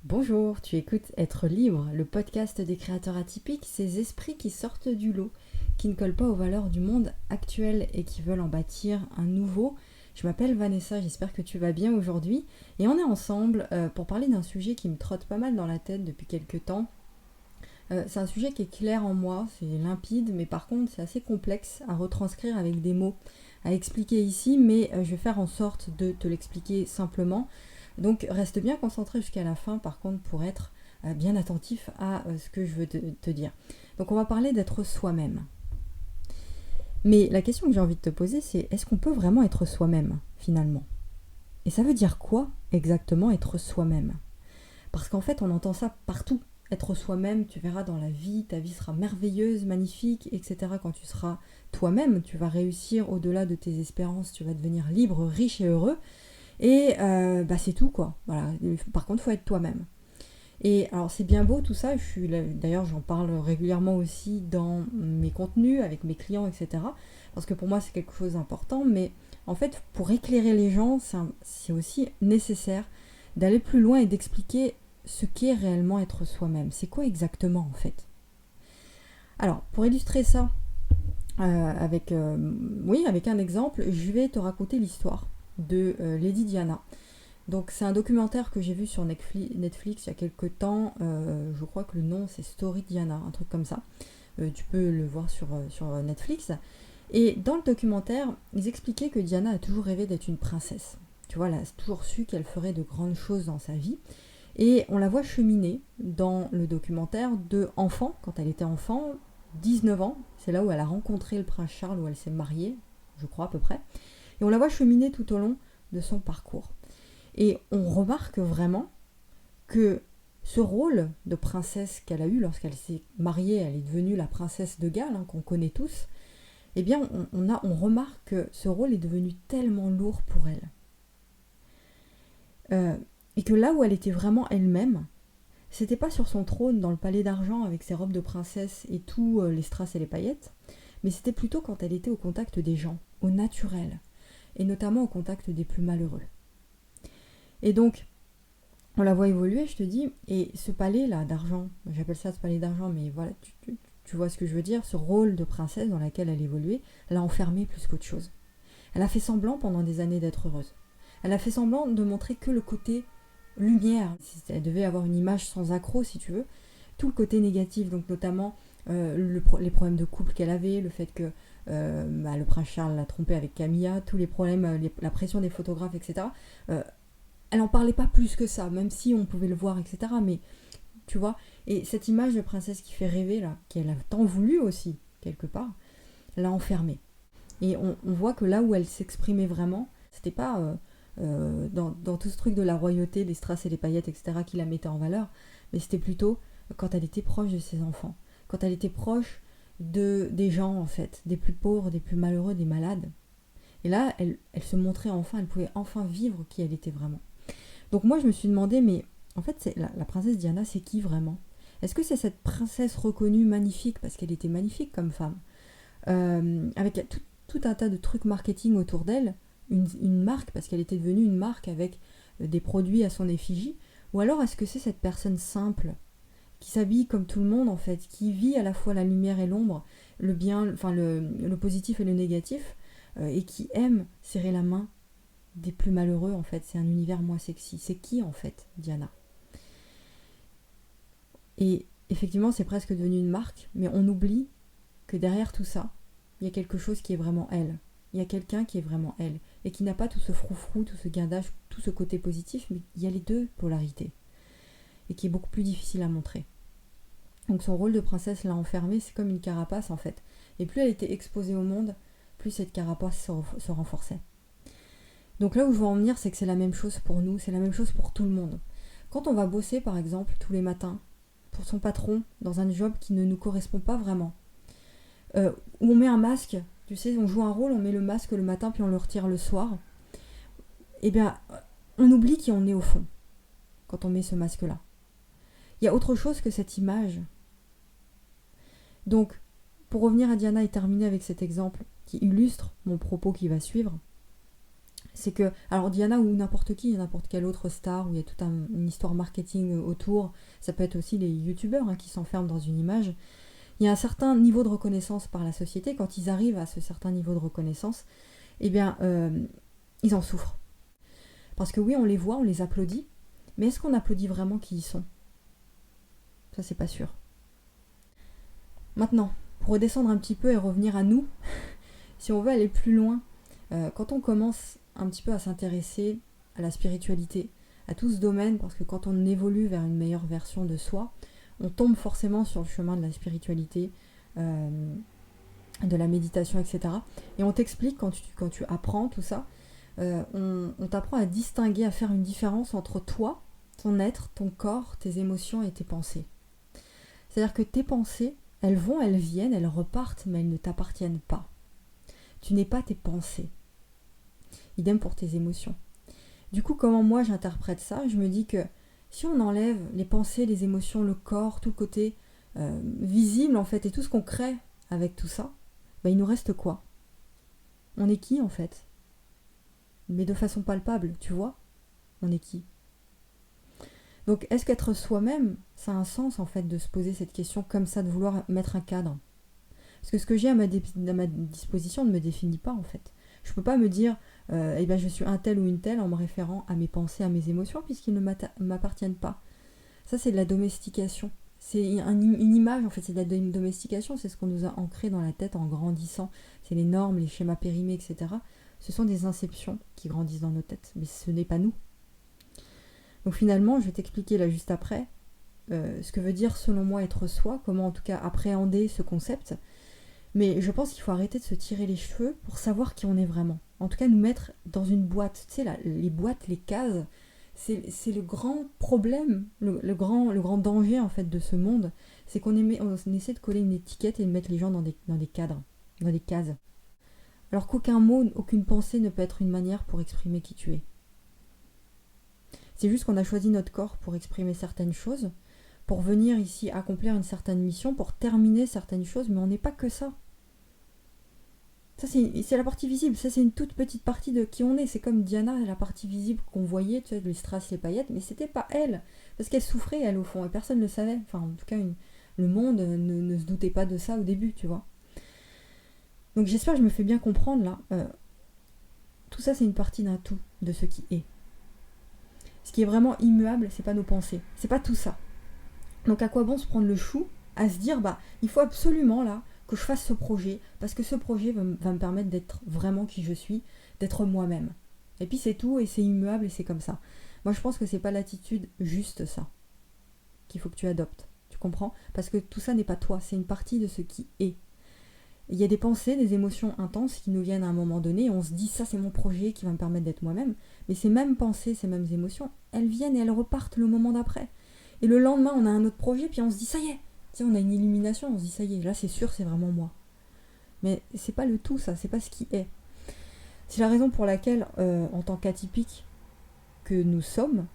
Bonjour, tu écoutes Être libre, le podcast des créateurs atypiques, ces esprits qui sortent du lot, qui ne collent pas aux valeurs du monde actuel et qui veulent en bâtir un nouveau. Je m'appelle Vanessa, j'espère que tu vas bien aujourd'hui et on est ensemble pour parler d'un sujet qui me trotte pas mal dans la tête depuis quelques temps. C'est un sujet qui est clair en moi, c'est limpide, mais par contre c'est assez complexe à retranscrire avec des mots, à expliquer ici, mais je vais faire en sorte de te l'expliquer simplement. Donc reste bien concentré jusqu'à la fin par contre pour être bien attentif à ce que je veux te dire. Donc on va parler d'être soi-même. Mais la question que j'ai envie de te poser c'est est-ce qu'on peut vraiment être soi-même finalement? Et ça veut dire quoi exactement être soi-même? Parce qu'en fait on entend ça partout. Être soi-même, tu verras dans la vie, ta vie sera merveilleuse, magnifique, etc. Quand tu seras toi-même, tu vas réussir au-delà de tes espérances, tu vas devenir libre, riche et heureux. Et c'est tout quoi. Voilà. Par contre, il faut être toi-même. Et alors c'est bien beau tout ça. D'ailleurs, j'en parle régulièrement aussi dans mes contenus avec mes clients, etc. Parce que pour moi, c'est quelque chose d'important. Mais en fait, pour éclairer les gens, c'est aussi nécessaire d'aller plus loin et d'expliquer ce qu'est réellement être soi-même. C'est quoi exactement en fait? Alors, pour illustrer ça avec un exemple, je vais te raconter l'histoire de Lady Diana. Donc c'est un documentaire que j'ai vu sur Netflix il y a quelques temps. Je crois que le nom c'est Story Diana, un truc comme ça. Tu peux le voir sur Netflix. Et dans le documentaire, ils expliquaient que Diana a toujours rêvé d'être une princesse. Tu vois, elle a toujours su qu'elle ferait de grandes choses dans sa vie. Et on la voit cheminer dans le documentaire de enfant, quand elle était enfant, 19 ans. C'est là où elle a rencontré le prince Charles, où elle s'est mariée, je crois à peu près. Et on la voit cheminer tout au long de son parcours. Et on remarque vraiment que ce rôle de princesse qu'elle a eu lorsqu'elle s'est mariée, elle est devenue la princesse de Galles, qu'on connaît tous, eh bien on remarque que ce rôle est devenu tellement lourd pour elle. Et que là où elle était vraiment elle-même, c'était pas sur son trône dans le palais d'argent avec ses robes de princesse et tous les strass et les paillettes, mais c'était plutôt quand elle était au contact des gens, au naturel, et notamment au contact des plus malheureux. Et donc, on la voit évoluer, je te dis, et ce palais-là d'argent, j'appelle ça ce palais d'argent, mais voilà, tu vois ce que je veux dire, ce rôle de princesse dans lequel elle évoluait, l'a enfermée plus qu'autre chose. Elle a fait semblant pendant des années d'être heureuse. Elle a fait semblant de montrer que le côté lumière. Elle devait avoir une image sans accroc, si tu veux. Tout le côté négatif, donc notamment les problèmes de couple qu'elle avait, le fait que le prince Charles l'a trompée avec Camilla, tous les problèmes, la pression des photographes, etc. Elle en parlait pas plus que ça, même si on pouvait le voir, etc. Mais tu vois, et cette image de princesse qui fait rêver, là, qu'elle a tant voulu aussi, quelque part, l'a enfermée. Et on voit que là où elle s'exprimait vraiment, c'était pas dans tout ce truc de la royauté, des strass et des paillettes, etc., qui la mettait en valeur, mais c'était plutôt quand elle était proche de ses enfants, quand elle était proche des gens, en fait, des plus pauvres, des plus malheureux, des malades. Et là, elle se montrait enfin, elle pouvait enfin vivre qui elle était vraiment. Donc moi, je me suis demandé, mais en fait, la princesse Diana, c'est qui vraiment? Est-ce que c'est cette princesse reconnue magnifique, parce qu'elle était magnifique comme femme, avec tout un tas de trucs marketing autour d'elle, une marque, parce qu'elle était devenue une marque avec des produits à son effigie, ou alors est-ce que c'est cette personne simple, qui s'habille comme tout le monde en fait, qui vit à la fois la lumière et l'ombre, le bien, enfin le positif et le négatif, et qui aime serrer la main des plus malheureux en fait, c'est un univers moins sexy. C'est qui en fait, Diana? Et effectivement, c'est presque devenu une marque, mais on oublie que derrière tout ça, il y a quelque chose qui est vraiment elle. Il y a quelqu'un qui est vraiment elle, et qui n'a pas tout ce froufrou, tout ce guindage, tout ce côté positif, mais il y a les deux polarités, et qui est beaucoup plus difficile à montrer. Donc son rôle de princesse l'a enfermée, c'est comme une carapace en fait. Et plus elle était exposée au monde, plus cette carapace se renforçait. Donc là où je veux en venir, c'est que c'est la même chose pour nous, c'est la même chose pour tout le monde. Quand on va bosser par exemple tous les matins pour son patron dans un job qui ne nous correspond pas vraiment, où on met un masque, tu sais, on joue un rôle, on met le masque le matin puis on le retire le soir, eh bien on oublie qui on est au fond quand on met ce masque-là. Il y a autre chose que cette image. Donc, pour revenir à Diana et terminer avec cet exemple qui illustre mon propos qui va suivre, C'est que, alors Diana ou n'importe qui, n'importe quelle autre star, où il y a toute une histoire marketing autour, ça peut être aussi les youtubeurs qui s'enferment dans une image, il y a un certain niveau de reconnaissance par la société. Quand ils arrivent à ce certain niveau de reconnaissance, eh bien, ils en souffrent. Parce que oui, on les voit, on les applaudit, mais est-ce qu'on applaudit vraiment qui ils sont? Ça, c'est pas sûr. Maintenant, pour redescendre un petit peu et revenir à nous, si on veut aller plus loin, quand on commence un petit peu à s'intéresser à la spiritualité, à tout ce domaine, parce que quand on évolue vers une meilleure version de soi, on tombe forcément sur le chemin de la spiritualité, de la méditation, etc. Et on t'explique, quand tu apprends tout ça, on t'apprend à distinguer, à faire une différence entre toi, ton être, ton corps, tes émotions et tes pensées. C'est-à-dire que tes pensées, elles vont, elles viennent, elles repartent, mais elles ne t'appartiennent pas. Tu n'es pas tes pensées. Idem pour tes émotions. Du coup, comment moi j'interprète ça? Je me dis que si on enlève les pensées, les émotions, le corps, tout le côté visible en fait, et tout ce qu'on crée avec tout ça, il nous reste quoi? On est qui en fait? Mais de façon palpable, tu vois? On est qui? Donc est-ce qu'être soi-même, ça a un sens en fait de se poser cette question comme ça, de vouloir mettre un cadre? Parce que ce que j'ai à ma disposition ne me définit pas en fait. Je peux pas me dire je suis un tel ou une telle en me référant à mes pensées, à mes émotions, puisqu'ils ne m'appartiennent pas. Ça, c'est de la domestication. C'est une image, en fait, c'est de la domestication, c'est ce qu'on nous a ancré dans la tête en grandissant. C'est les normes, les schémas périmés, etc. Ce sont des inceptions qui grandissent dans nos têtes, mais ce n'est pas nous. Donc finalement, je vais t'expliquer là juste après ce que veut dire selon moi être soi, comment en tout cas appréhender ce concept. Mais je pense qu'il faut arrêter de se tirer les cheveux pour savoir qui on est vraiment. En tout cas, nous mettre dans une boîte. Tu sais, là, les boîtes, les cases, c'est le grand problème, le grand danger en fait de ce monde. C'est qu'on essaie de coller une étiquette et de mettre les gens dans des cadres, dans des cases. Alors qu'aucun mot, aucune pensée ne peut être une manière pour exprimer qui tu es. C'est juste qu'on a choisi notre corps pour exprimer certaines choses, pour venir ici accomplir une certaine mission, pour terminer certaines choses, mais on n'est pas que ça. Ça, c'est la partie visible, ça c'est une toute petite partie de qui on est. C'est comme Diana, la partie visible qu'on voyait, tu sais, les strass, les paillettes, mais c'était pas elle, parce qu'elle souffrait elle au fond, et personne ne le savait. Enfin, en tout cas, le monde ne se doutait pas de ça au début, tu vois. Donc j'espère que je me fais bien comprendre là. Tout ça c'est une partie d'un tout, de ce qui est. Ce qui est vraiment immuable, c'est pas nos pensées, c'est pas tout ça. Donc à quoi bon se prendre le chou à se dire il faut absolument là que je fasse ce projet parce que ce projet va me permettre d'être vraiment qui je suis, d'être moi-même. Et puis c'est tout et c'est immuable et c'est comme ça. Moi je pense que c'est pas l'attitude juste ça qu'il faut que tu adoptes. Tu comprends? Parce que tout ça n'est pas toi, c'est une partie de ce qui est. Il y a des pensées, des émotions intenses qui nous viennent à un moment donné et on se dit ça c'est mon projet qui va me permettre d'être moi-même. Mais ces mêmes pensées, ces mêmes émotions, elles viennent et elles repartent le moment d'après. Et le lendemain, on a un autre projet, puis on se dit, ça y est, tu sais, on a une illumination, on se dit, ça y est, là c'est sûr, c'est vraiment moi. Mais c'est pas le tout, ça, c'est pas ce qui est. C'est la raison pour laquelle, en tant qu'atypique que nous sommes,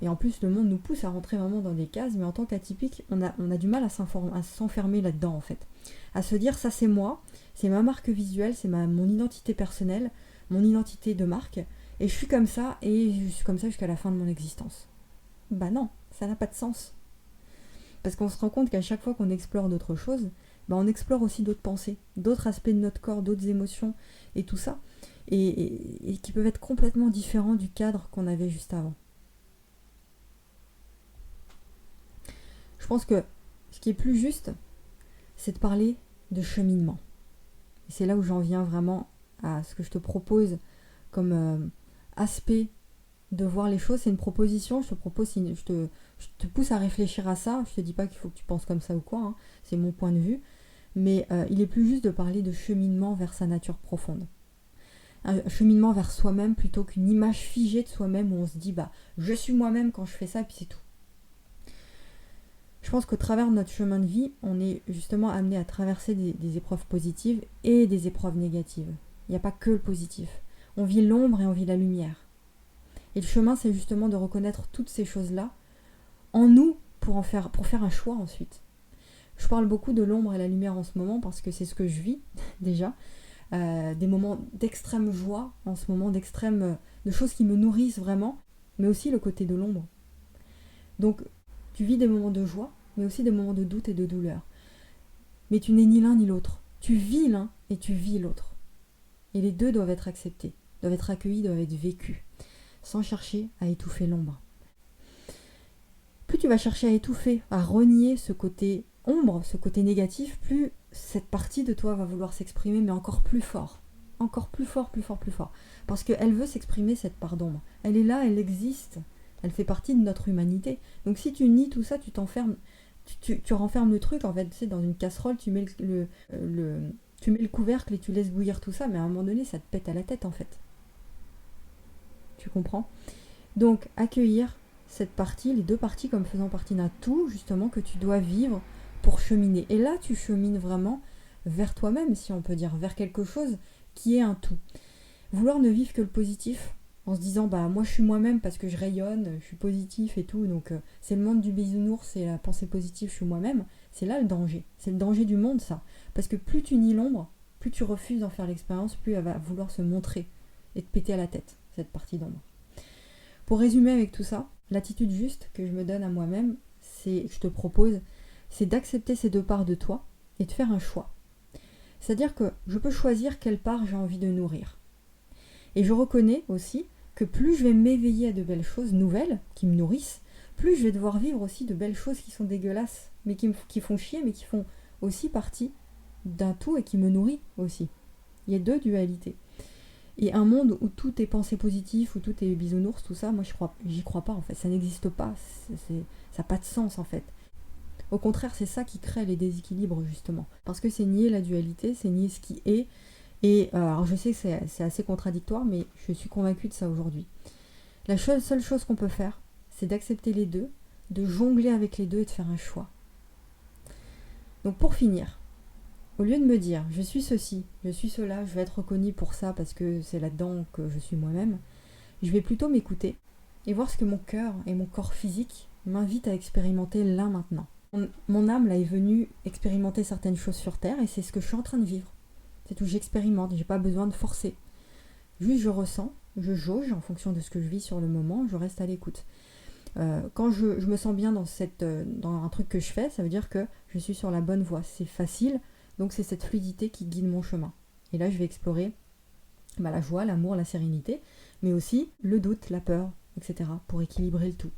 et en plus le monde nous pousse à rentrer vraiment dans des cases, mais en tant qu'atypique, on a du mal à s'enfermer là-dedans, en fait. À se dire, ça c'est moi, c'est ma marque visuelle, c'est mon identité personnelle, mon identité de marque, et je suis comme ça, et je suis comme ça jusqu'à la fin de mon existence. Bah non, ça n'a pas de sens. Parce qu'on se rend compte qu'à chaque fois qu'on explore d'autres choses, on explore aussi d'autres pensées, d'autres aspects de notre corps, d'autres émotions et tout ça, et qui peuvent être complètement différents du cadre qu'on avait juste avant. Je pense que ce qui est plus juste, c'est de parler de cheminement. Et c'est là où j'en viens vraiment à ce que je te propose comme aspect de voir les choses. C'est une proposition, je te pousse à réfléchir à ça. Je te dis pas qu'il faut que tu penses comme ça ou quoi, c'est mon point de vue, mais il est plus juste de parler de cheminement vers sa nature profonde, un cheminement vers soi-même plutôt qu'une image figée de soi-même où on se dit je suis moi-même quand je fais ça et puis c'est tout. Je pense qu'au travers de notre chemin de vie, on est justement amené à traverser des épreuves positives et des épreuves négatives. Il n'y a pas que le positif. On vit l'ombre et on vit la lumière. Et le chemin, c'est justement de reconnaître toutes ces choses-là en nous pour faire un choix ensuite. Je parle beaucoup de l'ombre et la lumière en ce moment parce que c'est ce que je vis déjà. des moments d'extrême joie, en ce moment de choses qui me nourrissent vraiment, mais aussi le côté de l'ombre. Donc, tu vis des moments de joie, mais aussi des moments de doute et de douleur. Mais tu n'es ni l'un ni l'autre. Tu vis l'un et tu vis l'autre. Et les deux doivent être acceptés, doivent être accueillis, doivent être vécus, sans chercher à étouffer l'ombre. Plus tu vas chercher à étouffer, à renier ce côté ombre, ce côté négatif, plus cette partie de toi va vouloir s'exprimer, mais encore plus fort. Encore plus fort, plus fort, plus fort. Parce qu'elle veut s'exprimer, cette part d'ombre. Elle est là, elle existe. Elle fait partie de notre humanité. Donc si tu nies tout ça, tu t'enfermes, tu renfermes le truc, en fait, tu sais, dans une casserole, tu mets tu mets le couvercle et tu laisses bouillir tout ça, mais à un moment donné, ça te pète à la tête, en fait. Tu comprends ? Donc, accueillir cette partie, les deux parties comme faisant partie d'un tout, justement, que tu dois vivre pour cheminer. Et là, tu chemines vraiment vers toi-même, si on peut dire, vers quelque chose qui est un tout. Vouloir ne vivre que le positif, en se disant, bah moi je suis moi-même parce que je rayonne, je suis positif et tout, donc c'est le monde du bisounours, c'est la pensée positive, je suis moi-même, c'est là le danger. C'est le danger du monde, ça. Parce que plus tu nies l'ombre, plus tu refuses d'en faire l'expérience, plus elle va vouloir se montrer et te péter à la tête, cette partie d'ombre. Pour résumer avec tout ça, l'attitude juste que je me donne à moi-même, je te propose, c'est d'accepter ces deux parts de toi et de faire un choix. C'est-à-dire que je peux choisir quelle part j'ai envie de nourrir. Et je reconnais aussi que plus je vais m'éveiller à de belles choses nouvelles qui me nourrissent, plus je vais devoir vivre aussi de belles choses qui sont dégueulasses, mais qui font chier, mais qui font aussi partie d'un tout et qui me nourrit aussi. Il y a deux dualités. Et un monde où tout est pensée positive, où tout est bisounours, tout ça, moi j'y crois pas en fait, ça n'existe pas, ça n'a pas de sens en fait. Au contraire, c'est ça qui crée les déséquilibres justement, parce que c'est nier la dualité, c'est nier ce qui est, et alors je sais que c'est assez contradictoire, mais je suis convaincue de ça aujourd'hui. La seule chose qu'on peut faire, c'est d'accepter les deux, de jongler avec les deux et de faire un choix. Donc pour finir, au lieu de me dire je suis ceci, je suis cela, je vais être reconnue pour ça parce que c'est là-dedans que je suis moi-même, je vais plutôt m'écouter et voir ce que mon cœur et mon corps physique m'invitent à expérimenter là maintenant. Mon âme là est venue expérimenter certaines choses sur Terre et c'est ce que je suis en train de vivre. C'est tout, j'expérimente, j'ai pas besoin de forcer. Juste je ressens, je jauge en fonction de ce que je vis sur le moment, je reste à l'écoute. Quand je me sens bien dans un truc que je fais, ça veut dire que je suis sur la bonne voie. C'est facile, donc c'est cette fluidité qui guide mon chemin. Et là je vais explorer la joie, l'amour, la sérénité, mais aussi le doute, la peur, etc. pour équilibrer le tout.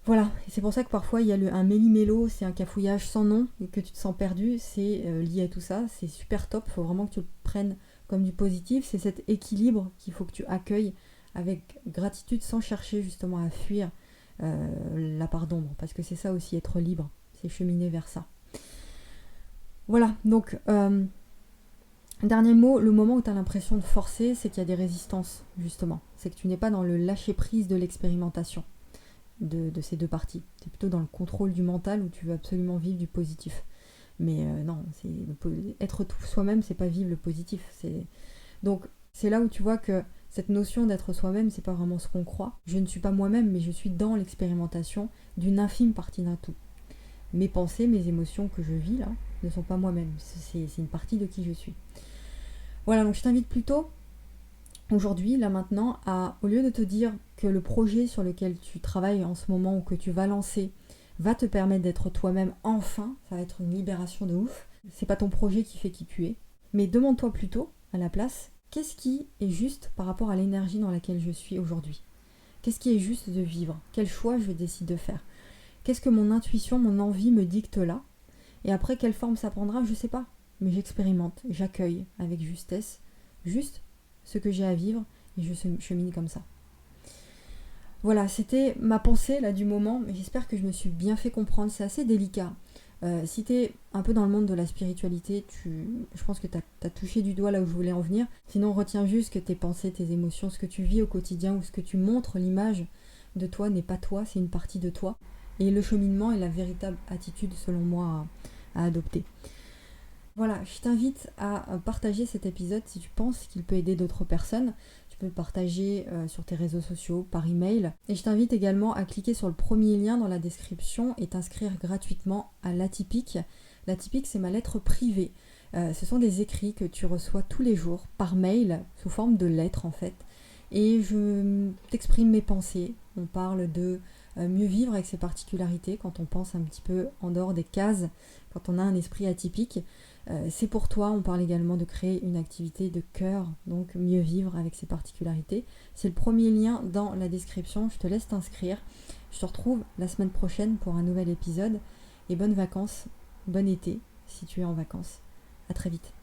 Voilà, et c'est pour ça que parfois il y a un méli-mélo, c'est un cafouillage sans nom, et que tu te sens perdu, c'est lié à tout ça, c'est super top, il faut vraiment que tu le prennes comme du positif, c'est cet équilibre qu'il faut que tu accueilles avec gratitude sans chercher justement à fuir la part d'ombre, parce que c'est ça aussi, être libre, c'est cheminer vers ça. Voilà, donc dernier mot, le moment où tu as l'impression de forcer, c'est qu'il y a des résistances, justement, c'est que tu n'es pas dans le lâcher-prise de l'expérimentation. De ces deux parties. Tu es plutôt dans le contrôle du mental où tu veux absolument vivre du positif. Mais non, être soi-même, c'est pas vivre le positif. Donc c'est là où tu vois que cette notion d'être soi-même, c'est pas vraiment ce qu'on croit. Je ne suis pas moi-même, mais je suis dans l'expérimentation d'une infime partie d'un tout. Mes pensées, mes émotions que je vis là, ne sont pas moi-même. C'est une partie de qui je suis. Voilà, donc je t'invite plutôt aujourd'hui, là maintenant, au lieu de te dire que le projet sur lequel tu travailles en ce moment ou que tu vas lancer va te permettre d'être toi-même enfin, ça va être une libération de ouf, c'est pas ton projet qui fait qui tu es, mais demande-toi plutôt, à la place, qu'est-ce qui est juste par rapport à l'énergie dans laquelle je suis aujourd'hui ? Qu'est-ce qui est juste de vivre ? Quel choix je décide de faire ? Qu'est-ce que mon intuition, mon envie me dicte là ? Et après, quelle forme ça prendra ? Je sais pas, mais j'expérimente, j'accueille avec justesse, juste ce que j'ai à vivre, et je chemine comme ça. Voilà, c'était ma pensée là du moment, mais j'espère que je me suis bien fait comprendre, c'est assez délicat. Si t'es un peu dans le monde de la spiritualité, je pense que t'as touché du doigt là où je voulais en venir. Sinon, retiens juste que tes pensées, tes émotions, ce que tu vis au quotidien ou ce que tu montres, l'image de toi n'est pas toi, c'est une partie de toi. Et le cheminement est la véritable attitude, selon moi, à adopter. Voilà, je t'invite à partager cet épisode si tu penses qu'il peut aider d'autres personnes. Tu peux le partager sur tes réseaux sociaux, par email. Et je t'invite également à cliquer sur le premier lien dans la description et t'inscrire gratuitement à l'Atypique. L'Atypique, c'est ma lettre privée. Ce sont des écrits que tu reçois tous les jours par mail, sous forme de lettres en fait. Et je t'exprime mes pensées. On parle de mieux vivre avec ses particularités quand on pense un petit peu en dehors des cases, quand on a un esprit atypique. C'est pour toi, on parle également de créer une activité de cœur, donc mieux vivre avec ses particularités. C'est le premier lien dans la description, je te laisse t'inscrire. Je te retrouve la semaine prochaine pour un nouvel épisode et bonnes vacances, bon été si tu es en vacances. À très vite.